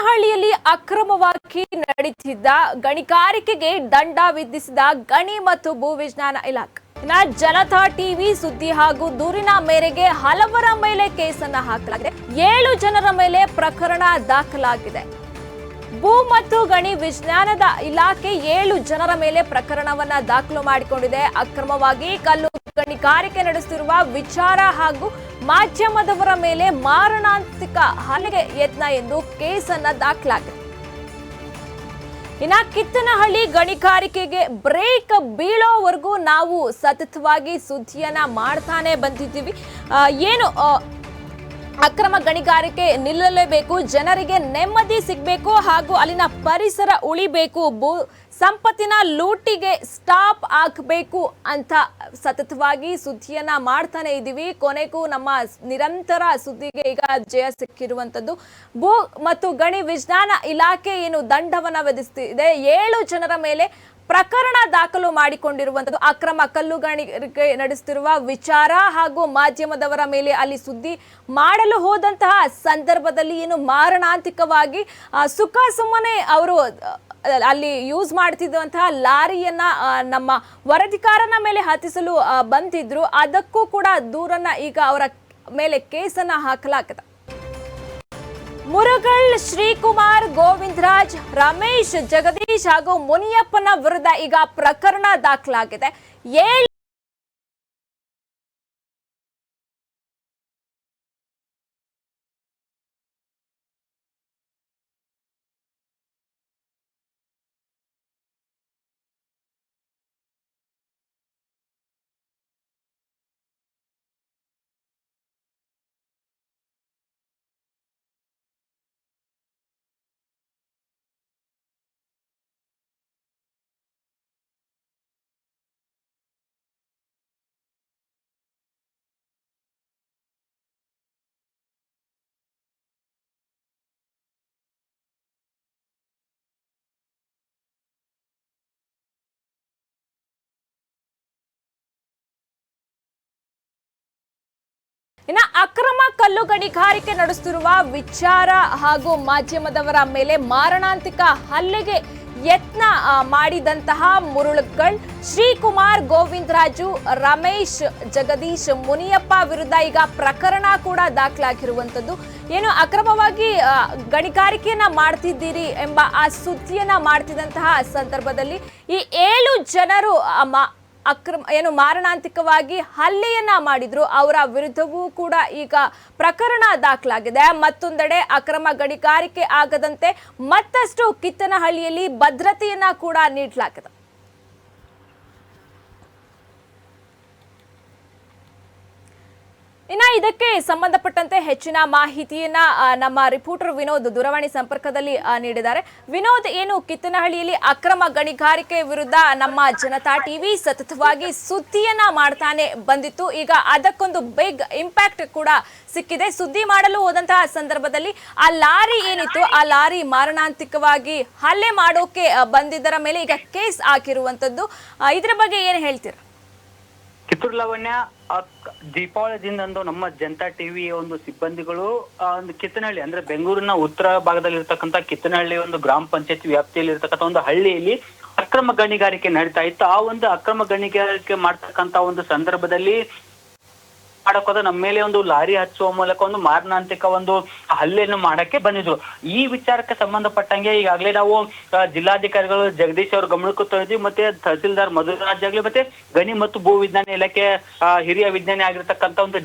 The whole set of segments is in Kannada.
ಕಿತ್ತನಹಳ್ಳಿಯಲ್ಲಿ ಅಕ್ರಮವಾಗಿ ನಡೆಯುತ್ತಿದ್ದ ಗಣಿಗಾರಿಕೆಗೆ ದಂಡ ವಿಧಿಸಿದ ಗಣಿ ಮತ್ತು ಭೂವಿಜ್ಞಾನ ಇಲಾಖೆ. ಜನತಾ ಟಿವಿ ಸುದ್ದಿ ಹಾಗೂ ದೂರಿನ ಮೇರೆಗೆ ಹಲವರ ಮೇಲೆ ಕೇಸನ್ನ ಹಾಕಲಾಗಿದೆ. 7 ಜನರ ಮೇಲೆ ಪ್ರಕರಣ ದಾಖಲಾಗಿದೆ. ಭೂ ಮತ್ತು ಗಣಿ ವಿಜ್ಞಾನದ ಇಲಾಖೆ 7 ಜನರ ಮೇಲೆ ಪ್ರಕರಣವನ್ನ ದಾಖಲು ಮಾಡಿಕೊಂಡಿದೆ. ಅಕ್ರಮವಾಗಿ ಕಲ್ಲು ಗಣಿಗಾರಿಕೆ ನಡೆಸುತ್ತಿರುವ ವಿಚಾರ ಹಾಗೂ ಮಾಧ್ಯಮದವರ ಮೇಲೆ ಮಾರಣಾಂತಿಕ ಹಲ್ಲೆಗೆ ಯತ್ನ ಎಂದು ಕೇಸನ್ನ ದಾಖಲಾಗಿದೆ. ಇನ್ನು ಕಿತ್ತನಹಳ್ಳಿ ಗಣಿಗಾರಿಕೆಗೆ ಬ್ರೇಕ್ ಬೀಳೋವರೆಗೂ ನಾವು ಸತತವಾಗಿ ಸುದ್ದಿಯನ್ನ ಮಾಡ್ತಾನೆ ಬಂದಿದ್ದೀವಿ. ಏನು ಅಕ್ರಮ ಗಣಿಗಾರಿಕೆ ನಿಲ್ಲಲೇಬೇಕು, ಜನರಿಗೆ ನೆಮ್ಮದಿ ಸಿಗಬೇಕು ಹಾಗೂ ಅಲ್ಲಿನ ಪರಿಸರ ಉಳಿಬೇಕು, ಭೂ ಸಂಪತ್ತಿನ ಲೂಟಿಗೆ ಸ್ಟಾಪ್ ಆಗಬೇಕು ಅಂತ ಸತತವಾಗಿ ಸುದ್ದಿಯನ್ನ ಮಾಡ್ತಾನೆ ಇದ್ದೀವಿ. ಕೊನೆಗೂ ನಮ್ಮ ನಿರಂತರ ಸುದ್ದಿಗೆ ಈಗ ಜಯ ಸಿಕ್ಕಿರುವಂತದ್ದು. ಭೂ ಮತ್ತು ಗಣಿ ವಿಜ್ಞಾನ ಇಲಾಖೆ ಏನು ದಂಡವನ್ನ ವಿಧಿಸುತ್ತಿದೆ, 7 ಜನರ ಮೇಲೆ ಪ್ರಕರಣ ದಾಖಲು ಮಾಡಿಕೊಂಡಿರುವಂತದ್ದು. ಅಕ್ರಮ ಕಲ್ಲು ಗಣಿಗಾರಿಕೆ ನಡೆಸುತ್ತಿರುವ ವಿಚಾರ ಹಾಗೂ ಮಾಧ್ಯಮದವರ ಮೇಲೆ ಅಲ್ಲಿ ಸುದ್ದಿ ಮಾಡಲು ಹೋದಂತಹ ಸಂದರ್ಭದಲ್ಲಿ ಏನು ಮಾರಣಾಂತಿಕವಾಗಿ ಸುಖ ಸುಮ್ಮನೆ ಅವರು ಅಲ್ಲಿ ಯೂಸ್ ಮಾಡ್ತಿದ್ದಂತಹ ಲಾರಿಯನ್ನ ನಮ್ಮ ವರದಿಗಾರನ ಮೇಲೆ ಹತ್ತಿಸಲು ಬಂದಿದ್ರು. ಅದಕ್ಕೂ ಕೂಡ ದೂರನ್ನ ಈಗ ಅವರ ಮೇಲೆ ಕೇಸನ್ನ ಹಾಕಲಾಗಿದೆ. ಮುರುಗಳ್, ಶ್ರೀಕುಮಾರ್, ಗೋವಿಂದರಾಜ್, ರಮೇಶ್, ಜಗದೀಶ್ ಹಾಗೂ ಮುನಿಯಪ್ಪನ ವಿರುದ್ಧ ಈಗ ಪ್ರಕರಣ ದಾಖಲಾಗಿದೆ. 7 ಇನ್ನು ಅಕ್ರಮ ಕಲ್ಲು ಗಣಿಗಾರಿಕೆ ನಡೆಸುತ್ತಿರುವ ವಿಚಾರ ಹಾಗೂ ಮಾಧ್ಯಮದವರ ಮೇಲೆ ಮಾರಣಾಂತಿಕ ಹಲ್ಲೆಗೆ ಯತ್ನ ಮಾಡಿದಂತಹ ಮುರುಳಗಳ್, ಶ್ರೀಕುಮಾರ್, ಗೋವಿಂದರಾಜು, ರಮೇಶ್, ಜಗದೀಶ್, ಮುನಿಯಪ್ಪ ವಿರುದ್ಧ ಈಗ ಪ್ರಕರಣ ಕೂಡ ದಾಖಲಾಗಿರುವಂತದ್ದು. ಏನು ಅಕ್ರಮವಾಗಿ ಗಣಿಗಾರಿಕೆಯನ್ನ ಮಾಡ್ತಿದ್ದೀರಿ ಎಂಬ ಆ ಸುದ್ದಿಯನ್ನ ಮಾಡ್ತಿದ್ದಂತಹ ಸಂದರ್ಭದಲ್ಲಿ ಈ 7 ಜನರು ಏನು ಮಾರಣಾಂತಿಕವಾಗಿ ಹಲ್ಲೆಯನ್ನ ಮಾಡಿದ್ರು. ಅವರ ವಿರುದ್ಧವೂ ಕೂಡ ಈಗ ಪ್ರಕರಣ ದಾಖಲಾಗಿದೆ. ಮತ್ತೊಂದೆಡೆ ಅಕ್ರಮ ಗಣಿಗಾರಿಕೆ ಆಗದಂತೆ ಮತ್ತಷ್ಟು ಕಿತ್ತನಹಳ್ಳಿಯಲ್ಲಿ ಭದ್ರತೆಯನ್ನ ಕೂಡ ನೀಡಲಾಗಿದೆ. ಇನ್ನು ಇದಕ್ಕೆ ಸಂಬಂಧಪಟ್ಟಂತೆ ಹೆಚ್ಚಿನ ಮಾಹಿತಿಯನ್ನ ನಮ್ಮ ರಿಪೋರ್ಟರ್ ವಿನೋದ್ ದೂರವಾಣಿ ಸಂಪರ್ಕದಲ್ಲಿ ನೀಡಿದ್ದಾರೆ. ವಿನೋದ್, ಏನು ಕಿತ್ತನಹಳ್ಳಿಯಲ್ಲಿ ಅಕ್ರಮ ಗಣಿಗಾರಿಕೆ ವಿರುದ್ಧ ನಮ್ಮ ಜನತಾ ಟಿವಿ ಸತತವಾಗಿ ಸುದ್ದಿಯನ್ನ ಮಾಡ್ತಾನೆ ಬಂದಿತ್ತು. ಈಗ ಅದಕ್ಕೊಂದು ಬಿಗ್ ಇಂಪ್ಯಾಕ್ಟ್ ಕೂಡ ಸಿಕ್ಕಿದೆ. ಸುದ್ದಿ ಮಾಡಲು ಹೋದಂತಹ ಸಂದರ್ಭದಲ್ಲಿ ಆ ಲಾರಿ ಏನಿತ್ತು, ಆ ಲಾರಿ ಮಾರಣಾಂತಿಕವಾಗಿ ಹಲ್ಲೆ ಮಾಡೋಕೆ ಬಂದಿದ್ದರ ಮೇಲೆ ಈಗ ಕೇಸ್ ಹಾಕಿರುವಂತದ್ದು. ಇದರ ಬಗ್ಗೆ ಏನು ಹೇಳ್ತೀರಾ? ಕಿತ್ತೂರು ಲಾವಣ್ಯ, ದೀಪಾವಳಿ ದಿನದಂದು ನಮ್ಮ ಜನತಾ ಟಿವಿ ಒಂದು ಸಿಬ್ಬಂದಿಗಳು ಒಂದು ಕಿತ್ತನಹಳ್ಳಿ ಅಂದ್ರೆ ಬೆಂಗಳೂರಿನ ಉತ್ತರ ಭಾಗದಲ್ಲಿ ಇರ್ತಕ್ಕಂಥ ಕಿತ್ತನಹಳ್ಳಿ ಒಂದು ಗ್ರಾಮ ಪಂಚಾಯತ್ ವ್ಯಾಪ್ತಿಯಲ್ಲಿ ಇರ್ತಕ್ಕಂಥ ಒಂದು ಹಳ್ಳಿಯಲ್ಲಿ ಅಕ್ರಮ ಗಣಿಗಾರಿಕೆ ನಡೀತಾ ಇತ್ತು. ಆ ಒಂದು ಅಕ್ರಮ ಗಣಿಗಾರಿಕೆ ಮಾಡ್ತಕ್ಕಂಥ ಒಂದು ಸಂದರ್ಭದಲ್ಲಿ ಮಾಡಕೋದ ನಮ್ಮ ಮೇಲೆ ಒಂದು ಲಾರಿ ಹಚ್ಚುವ ಮೂಲಕ ಒಂದು ಮಾರಣಾಂತಿಕ ಒಂದು ಹಲ್ಲೆಯನ್ನು ಮಾಡಕ್ಕೆ ಬಂದಿದ್ರು. ಈ ವಿಚಾರಕ್ಕೆ ಸಂಬಂಧಪಟ್ಟಂಗೆ ಈಗಾಗಲೇ ನಾವು ಜಿಲ್ಲಾಧಿಕಾರಿಗಳು ಜಗದೀಶ್ ಅವ್ರ ಗಮನಕ್ಕೂ ತಂದಿದ್ವಿ, ಮತ್ತೆ ತಹಸೀಲ್ದಾರ್ ಮಧುರಾಜ್ ಆಗ್ಲಿ, ಮತ್ತೆ ಗಣಿ ಮತ್ತು ಭೂ ವಿಜ್ಞಾನ ಇಲಾಖೆ ಹಿರಿಯ ವಿಜ್ಞಾನಿ ಆಗಿರ್ತಕ್ಕಂಥ ಒಂದು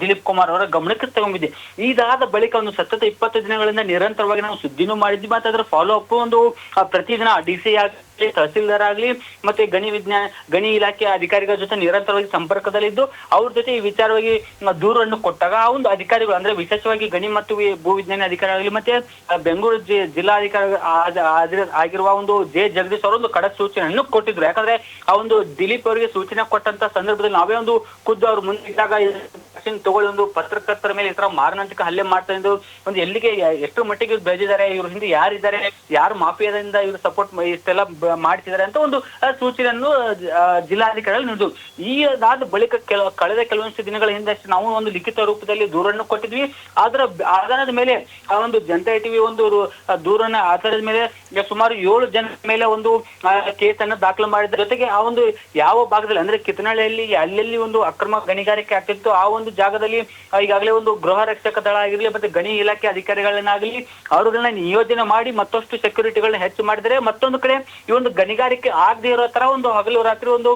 ದಿಲೀಪ್ ಕುಮಾರ್ ಅವರ ಗಮನಕ್ಕೆ ತಗೊಂಡಿದ್ವಿ. ಇದಾದ ಬಳಿಕ ಒಂದು ಸತತ 20 ದಿನಗಳಿಂದ ನಿರಂತರವಾಗಿ ನಾವು ಸುದ್ದಿನೂ ಮಾಡಿದ್ವಿ. ಮತ್ತೆ ಅದರ ಫಾಲೋ ಅಪ್ ಒಂದು ಪ್ರತಿದಿನ DC ಆಗಲಿ, ತಹಸೀಲ್ದಾರ್ ಆಗ್ಲಿ, ಮತ್ತೆ ಗಣಿ ಇಲಾಖೆ ಅಧಿಕಾರಿಗಳ ಜೊತೆ ನಿರಂತರವಾಗಿ ಸಂಪರ್ಕದಲ್ಲಿದ್ದು ಅವ್ರ ಜೊತೆ ಈ ವಿಚಾರವಾಗಿ ದೂರನ್ನು ಕೊಟ್ಟಾಗ ಆ ಒಂದು ಅಧಿಕಾರಿಗಳು ಅಂದ್ರೆ ವಿಶೇಷವಾಗಿ ಗಣಿ ಮತ್ತು ಭೂವಿಜ್ಞಾನಿ ಅಧಿಕಾರಿ ಆಗಲಿ, ಮತ್ತೆ ಬೆಂಗಳೂರು ಜಿಲ್ಲಾಧಿಕಾರಿ ಆಗಿರುವ ಒಂದು ಜಗದೀಶ್ ಅವರು ಒಂದು ಖಡಕ್ ಸೂಚನೆಯನ್ನು ಕೊಟ್ಟಿದ್ರು. ಯಾಕಂದ್ರೆ ಆ ಒಂದು ದಿಲೀಪ್ ಅವರಿಗೆ ಸೂಚನೆ ಕೊಟ್ಟಂತ ಸಂದರ್ಭದಲ್ಲಿ ನಾವೇ ಒಂದು ಖುದ್ದು ಅವ್ರ ಮುಂದೆ ಇದ್ದಾಗ ಆಕ್ಷನ್ ತಗೊಳ್ಳಿ, ಒಂದು ಪತ್ರಕರ್ತರ ಮೇಲೆ ಈ ತರ ಮಾರಣಾಂತಿಕ ಹಲ್ಲೆ ಮಾಡ್ತಾ ಇದ್ದು ಒಂದು ಎಲ್ಲಿಗೆ ಎಷ್ಟು ಮಟ್ಟಿಗೆ ಬೆಳೆದಿದ್ದಾರೆ, ಇವ್ರ ಹಿಂದೆ ಯಾರಿದ್ದಾರೆ, ಯಾರು ಮಾಫಿಯಾದಿಂದ ಇವ್ರು ಸಪೋರ್ಟ್ ಇಷ್ಟೆಲ್ಲ ಮಾಡ್ತಿದ್ದಾರೆ ಅಂತ ಒಂದು ಸೂಚನೆಯನ್ನು ಜಿಲ್ಲಾಧಿಕಾರಿಗಳು ನೀಡಿದ್ರು. ಈ ಅದಾದ ಬಳಿಕ ಕಳೆದ ಕೆಲವೊಂದು ದಿನಗಳ ಹಿಂದೆ ನಾವು ಒಂದು ಲಿಖಿತ ರೂಪದಲ್ಲಿ ದೂರನ್ನು ಕೊಟ್ಟಿದ್ವಿ. ಅದರ ಆಧಾರದ ಮೇಲೆ ಆ ಒಂದು ಜನತಾ ಟಿವಿ ಒಂದು ದೂರನ್ನ ಆಧಾರದ ಮೇಲೆ ಸುಮಾರು 7 ಜನ ಮೇಲೆ ಒಂದು ಕೇಸನ್ನು ದಾಖಲು ಮಾಡಿದ. ಜೊತೆಗೆ ಆ ಒಂದು ಯಾವ ಭಾಗದಲ್ಲಿ ಅಂದ್ರೆ ಕಿತ್ತನಹಳ್ಳಿಯಲ್ಲಿ ಎಲ್ಲೆಲ್ಲಿ ಒಂದು ಅಕ್ರಮ ಗಣಿಗಾರಿಕೆ ಆಗ್ತಿತ್ತು ಆ ಒಂದು ಜಾಗದಲ್ಲಿ ಈಗಾಗಲೇ ಒಂದು ಗೃಹ ರಕ್ಷಕ ದಳ ಆಗಿರ್ಲಿ ಮತ್ತೆ ಗಣಿ ಇಲಾಖೆ ಅಧಿಕಾರಿಗಳನ್ನಾಗಲಿ ಅವರುಗಳನ್ನ ನಿಯೋಜನೆ ಮಾಡಿ ಮತ್ತಷ್ಟು ಸೆಕ್ಯೂರಿಟಿಗಳನ್ನ ಹೆಚ್ಚು ಮಾಡಿದರೆ, ಮತ್ತೊಂದು ಕಡೆ ಈ ಒಂದು ಗಣಿಗಾರಿಕೆ ಆಗದೆ ಇರೋ ತರ ಒಂದು ಹಗಲು ರಾತ್ರಿ ಒಂದು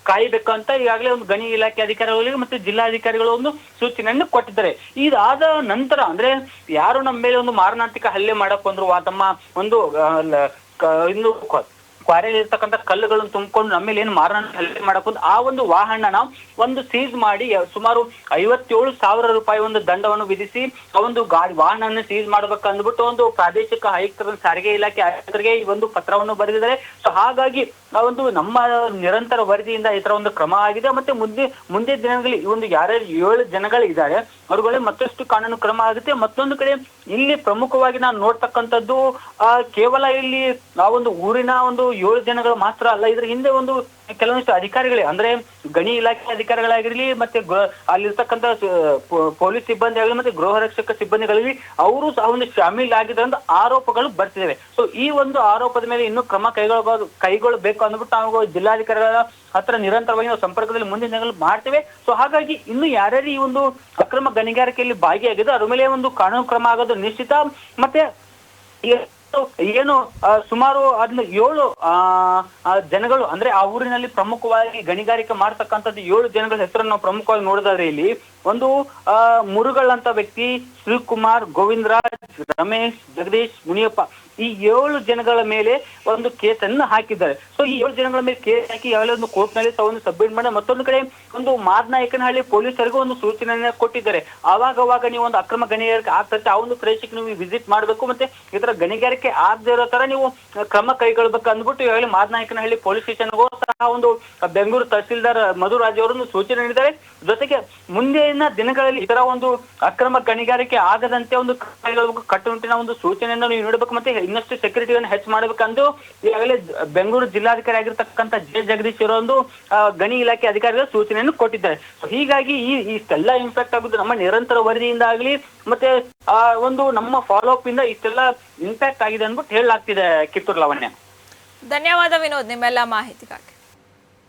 ಕಾಯಬೇಕು ಅಂತ ಈಗಾಗಲೇ ಒಂದು ಗಣಿ ಇಲಾಖೆ ಅಧಿಕಾರಿಗಳಿಗೆ ಮತ್ತೆ ಜಿಲ್ಲಾಧಿಕಾರಿಗಳು ಒಂದು ಸೂಚನೆಯನ್ನು ಕೊಟ್ಟಿದ್ದಾರೆ. ಇದಾದ ನಂತರ ಅಂದ್ರೆ ಯಾರು ನಮ್ಮ ಮೇಲೆ ಒಂದು ಮಾರಣಾಂತಿಕ ಹಲ್ಲೆ ಮಾಡಕ್ ಬಂದ್ರು, ತಮ್ಮ ಒಂದು ಇನ್ನು ಕ್ವಾರಿಯಲ್ಲಿ ಇರ್ತಕ್ಕಂಥ ಕಲ್ಲುಗಳನ್ನು ತುಂಬಿಕೊಂಡು ನಮ್ಮ ಮೇಲೆ ಏನು ಮಾರಣಾಂತಿಕ ಹಲ್ಲೆ ಮಾಡಕ್ ಬಂದು ಆ ಒಂದು ವಾಹನ ಒಂದು ಸೀಸ್ ಮಾಡಿ ಸುಮಾರು 57,000 ರೂಪಾಯಿ ಒಂದು ದಂಡವನ್ನು ವಿಧಿಸಿ ಆ ಒಂದು ವಾಹನ ಸೀಸ್ ಮಾಡ್ಬೇಕು ಅಂದ್ಬಿಟ್ಟು ಒಂದು ಪ್ರಾದೇಶಿಕ ಆಯುಕ್ತರ ಸಾರಿಗೆ ಇಲಾಖೆ ಆಯುಕ್ತರಿಗೆ ಈ ಒಂದು ಪತ್ರವನ್ನು ಬರೆದಿದ್ದಾರೆ. ಸೊ ಹಾಗಾಗಿ ಆ ಒಂದು ನಮ್ಮ ನಿರಂತರ ವರದಿಯಿಂದ ಈ ತರ ಒಂದು ಕ್ರಮ ಆಗಿದೆ. ಮತ್ತೆ ಮುಂದೆ ದಿನಗಳಲ್ಲಿ ಈ ಒಂದು ಯಾರ್ಯಾರು 7 ಜನಗಳಿದ್ದಾರೆ ಅವ್ರುಗಳಿಗೆ ಮತ್ತಷ್ಟು ಕಾನೂನು ಕ್ರಮ ಆಗುತ್ತೆ. ಮತ್ತೊಂದು ಕಡೆ ಇಲ್ಲಿ ಪ್ರಮುಖವಾಗಿ ನಾನು ನೋಡ್ತಕ್ಕಂಥದ್ದು ಕೇವಲ ಇಲ್ಲಿ ಆ ಒಂದು ಊರಿನ ಒಂದು 7 ಜನಗಳು ಮಾತ್ರ ಅಲ್ಲ, ಇದ್ರ ಹಿಂದೆ ಒಂದು ಕೆಲವೊಂದಿಷ್ಟು ಅಧಿಕಾರಿಗಳೇ ಅಂದ್ರೆ ಗಣಿ ಇಲಾಖೆ ಅಧಿಕಾರಿಗಳಾಗಿರ್ಲಿ ಮತ್ತೆ ಅಲ್ಲಿರ್ತಕ್ಕಂಥ ಪೊಲೀಸ್ ಸಿಬ್ಬಂದಿ ಆಗಲಿ ಮತ್ತೆ ಗೃಹ ರಕ್ಷಕ ಸಿಬ್ಬಂದಿಗಳಿಗೆ ಅವರು ಸಹ ಒಂದು ಶಾಮೀಲ್ ಆಗಿದ್ದಾರೆ ಅಂತ ಆರೋಪಗಳು ಬರ್ತಿದ್ದಾವೆ. ಸೊ ಈ ಒಂದು ಆರೋಪದ ಮೇಲೆ ಇನ್ನೂ ಕ್ರಮ ಕೈಗೊಳ್ಳಬೇಕು ಅಂದ್ಬಿಟ್ಟು ನಾವು ಜಿಲ್ಲಾಧಿಕಾರಿಗಳ ಹತ್ರ ನಿರಂತರವಾಗಿ ನಾವು ಸಂಪರ್ಕದಲ್ಲಿ ಮುಂದಿನ ದಿನಗಳು ಮಾಡ್ತೇವೆ. ಸೊ ಹಾಗಾಗಿ ಇನ್ನು ಯಾರ್ಯಾರು ಈ ಒಂದು ಅಕ್ರಮ ಗಣಿಗಾರಿಕೆಯಲ್ಲಿ ಭಾಗಿಯಾಗಿದೆ ಅವ್ರ ಮೇಲೆ ಒಂದು ಕಾನೂನು ಕ್ರಮ ಆಗೋದು ನಿಶ್ಚಿತ. ಮತ್ತೆ ಏನು ಸುಮಾರು 7 ಜನಗಳು ಅಂದ್ರೆ ಆ ಊರಿನಲ್ಲಿ ಪ್ರಮುಖವಾಗಿ ಗಣಿಗಾರಿಕೆ ಮಾಡ್ತಕ್ಕಂಥದ್ದು 7 ಜನಗಳ ಹೆಸರನ್ನು ನಾವು ಪ್ರಮುಖವಾಗಿ ನೋಡಿದ್ರೆ ಇಲ್ಲಿ ಒಂದು ಮುರುಗಳ್ ಅಂತ ವ್ಯಕ್ತಿ, ಶಿವಕುಮಾರ್, ಗೋವಿಂದರಾಜ್, ರಮೇಶ್, ಜಗದೀಶ್, ಮುನಿಯಪ್ಪ ಈ 7 ಜನಗಳ ಮೇಲೆ ಒಂದು ಕೇಸನ್ನು ಹಾಕಿದ್ದಾರೆ. ಸೊ ಈ 7 ಜನಗಳ ಮೇಲೆ ಕೇಸ್ ಹಾಕಿ ಯಾವಾಗಲೇ ಒಂದು ಕೋರ್ಟ್ ನಲ್ಲಿ ಒಂದು ಸಬ್ಮಿಟ್ ಮಾಡಿ ಮತ್ತೊಂದು ಕಡೆ ಒಂದು ಮಾದನಾಯಕನಹಳ್ಳಿ ಪೊಲೀಸರಿಗೂ ಒಂದು ಸೂಚನೆಯನ್ನ ಕೊಟ್ಟಿದ್ದಾರೆ. ಅವಾಗ ನೀವು ಒಂದು ಅಕ್ರಮ ಗಣಿಗಾರಿಕೆ ಆಗ್ತದೆ ಆ ಒಂದು ಪ್ರದೇಶಕ್ಕೆ ನೀವು ವಿಸಿಟ್ ಮಾಡಬೇಕು ಮತ್ತೆ ಈ ತರ ಗಣಿಗಾರಿಕೆ ಆಗದೆ ಇರೋ ತರ ನೀವು ಕ್ರಮ ಕೈಗೊಳ್ಬೇಕು ಅಂದ್ಬಿಟ್ಟು ಈಗಾಗಲೇ ಮಾದನಾಯಕನಹಳ್ಳಿ ಪೊಲೀಸ್ ಸ್ಟೇಷನ್ಗೂ ಸಹ ಒಂದು ಬೆಂಗಳೂರು ತಹಸೀಲ್ದಾರ್ ಮಧುರಾಜ್ ಅವರನ್ನು ಸೂಚನೆ ನೀಡಿದ್ದಾರೆ. ಜೊತೆಗೆ ಮುಂದಿನ ದಿನಗಳಲ್ಲಿ ಈ ತರ ಒಂದು ಅಕ್ರಮ ಗಣಿಗಾರಿಕೆ ಆಗದಂತೆ ಒಂದು ಕಟ್ಟುನಿಟ್ಟಿನ ಒಂದು ಸೂಚನೆಯನ್ನು ನೀವು ನೀಡಬೇಕು ಮತ್ತೆ ಇನ್ನಷ್ಟು ಸೆಕ್ಯೂರಿಟಿಯನ್ನು ಹೆಚ್ಚು ಮಾಡಬೇಕಂದು ಈಗಾಗಲೇ ಬೆಂಗಳೂರು ಜಿಲ್ಲಾಧಿಕಾರಿ ಆಗಿರ್ತಕ್ಕಂಥ ಜಗದೀಶ್ ಅವರ ಒಂದು ಗಣಿ ಇಲಾಖೆ ಅಧಿಕಾರಿಗಳು ಸೂಚನೆಯನ್ನು ಕೊಟ್ಟಿದ್ದಾರೆ. ಸೊ ಹೀಗಾಗಿ ಇಷ್ಟೆಲ್ಲ ಇಂಪ್ಯಾಕ್ಟ್ ಆಗುದು ನಮ್ಮ ನಿರಂತರ ವರದಿಯಿಂದ ಆಗಲಿ ಮತ್ತೆ ಒಂದು ನಮ್ಮ ಫಾಲೋ ಅಪ್ ಇಂದ ಇಷ್ಟೆಲ್ಲ ಇಂಪ್ಯಾಕ್ಟ್ ಆಗಿದೆ ಅಂದ್ಬಿಟ್ಟು ಹೇಳಲಾಗ್ತಿದೆ. ಕಿತ್ತೂರು ಲಾವಣ್ಯ, ಧನ್ಯವಾದ ವಿನೋದ್ ನಿಮ್ಮೆಲ್ಲ ಮಾಹಿತಿಗಾಗಿ.